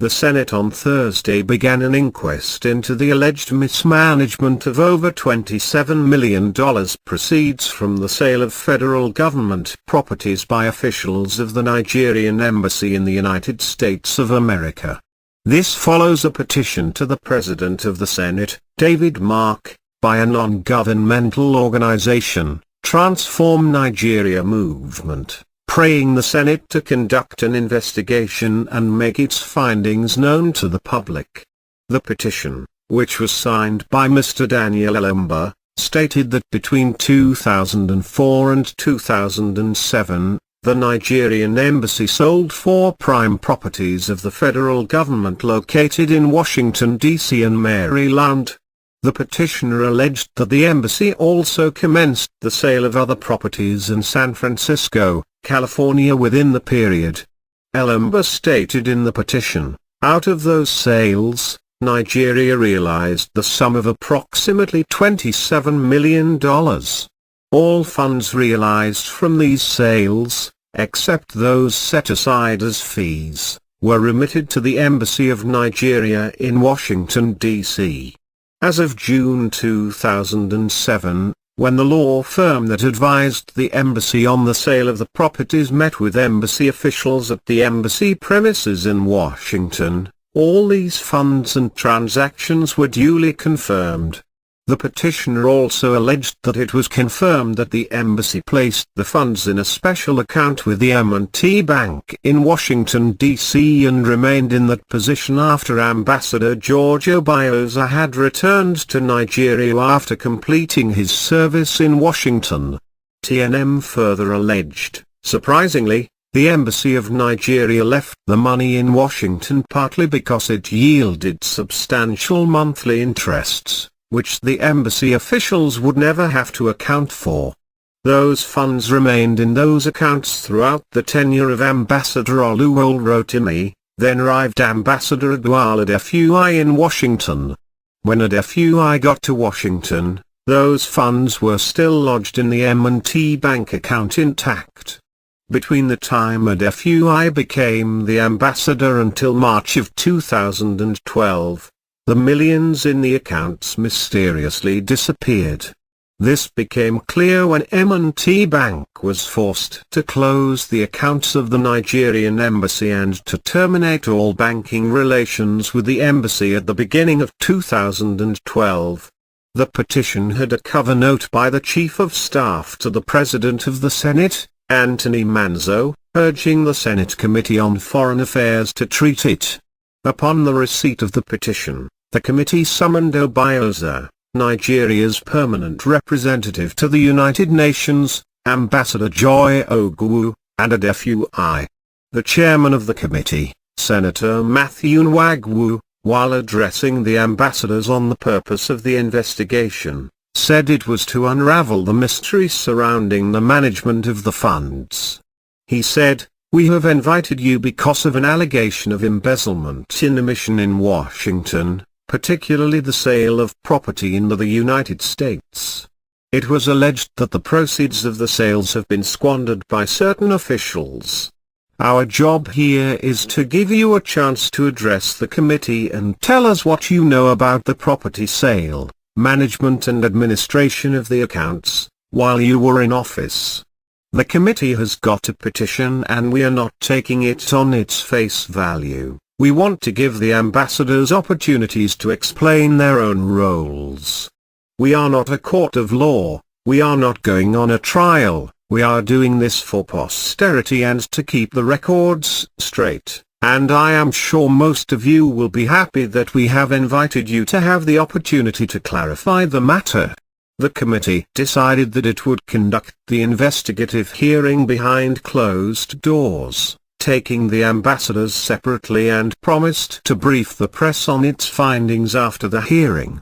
The Senate on Thursday began an inquest into the alleged mismanagement of over $27 million proceeds from the sale of federal government properties by officials of the Nigerian Embassy in the United States of America. This follows a petition to the President of the Senate, David Mark, by a non-governmental organization, Transform Nigeria Movement, praying the Senate to conduct an investigation and make its findings known to the public. The petition, which was signed by Mr. Daniel Elombah, stated that between 2004 and 2007, the Nigerian Embassy sold 4 prime properties of the federal government located in Washington, D.C. and Maryland. The petitioner alleged that the embassy also commenced the sale of other properties in San Francisco, California within the period. Elombah stated in the petition, out of those sales, Nigeria realized the sum of approximately $27 million. All funds realized from these sales, except those set aside as fees, were remitted to the Embassy of Nigeria in Washington, D.C. As of June 2007, when the law firm that advised the embassy on the sale of the properties met with embassy officials at the embassy premises in Washington, all these funds and transactions were duly confirmed. The petitioner also alleged that it was confirmed that the embassy placed the funds in a special account with the M&T Bank in Washington, D.C. and remained in that position after Ambassador George Obiozor had returned to Nigeria after completing his service in Washington. TNM further alleged, surprisingly, the Embassy of Nigeria left the money in Washington partly because it yielded substantial monthly interests, which the embassy officials would never have to account for. Those funds remained in those accounts throughout the tenure of Ambassador Oluwarotimi, then arrived Ambassador Adeola Adefuyi in Washington. When Adefuyi got to Washington, those funds were still lodged in the M&T Bank account intact. Between the time Adefuyi became the ambassador until March of 2012, the millions in the accounts mysteriously disappeared. This became clear when M&T Bank was forced to close the accounts of the Nigerian embassy and to terminate all banking relations with the embassy at the beginning of 2012. The petition had a cover note by the Chief of Staff to the President of the Senate, Anthony Manzo, urging the Senate Committee on Foreign Affairs to treat it. Upon the receipt of the petition, the committee summoned Obiozor, Nigeria's permanent representative to the United Nations, Ambassador Joy Ogwu, and Adefuyi. The chairman of the committee, Senator Matthew Nwagwu, while addressing the ambassadors on the purpose of the investigation, said it was to unravel the mystery surrounding the management of the funds. He said, "We have invited you because of an allegation of embezzlement in a mission in Washington, particularly the sale of property in the United States. It was alleged that the proceeds of the sales have been squandered by certain officials. Our job here is to give you a chance to address the committee and tell us what you know about the property sale, management and administration of the accounts, while you were in office. The committee has got a petition and we are not taking it on its face value. We want to give the ambassadors opportunities to explain their own roles. We are not a court of law, we are not going on a trial, we are doing this for posterity and to keep the records straight, and I am sure most of you will be happy that we have invited you to have the opportunity to clarify the matter." The committee decided that it would conduct the investigative hearing behind closed doors, taking the ambassadors separately, and promised to brief the press on its findings after the hearing.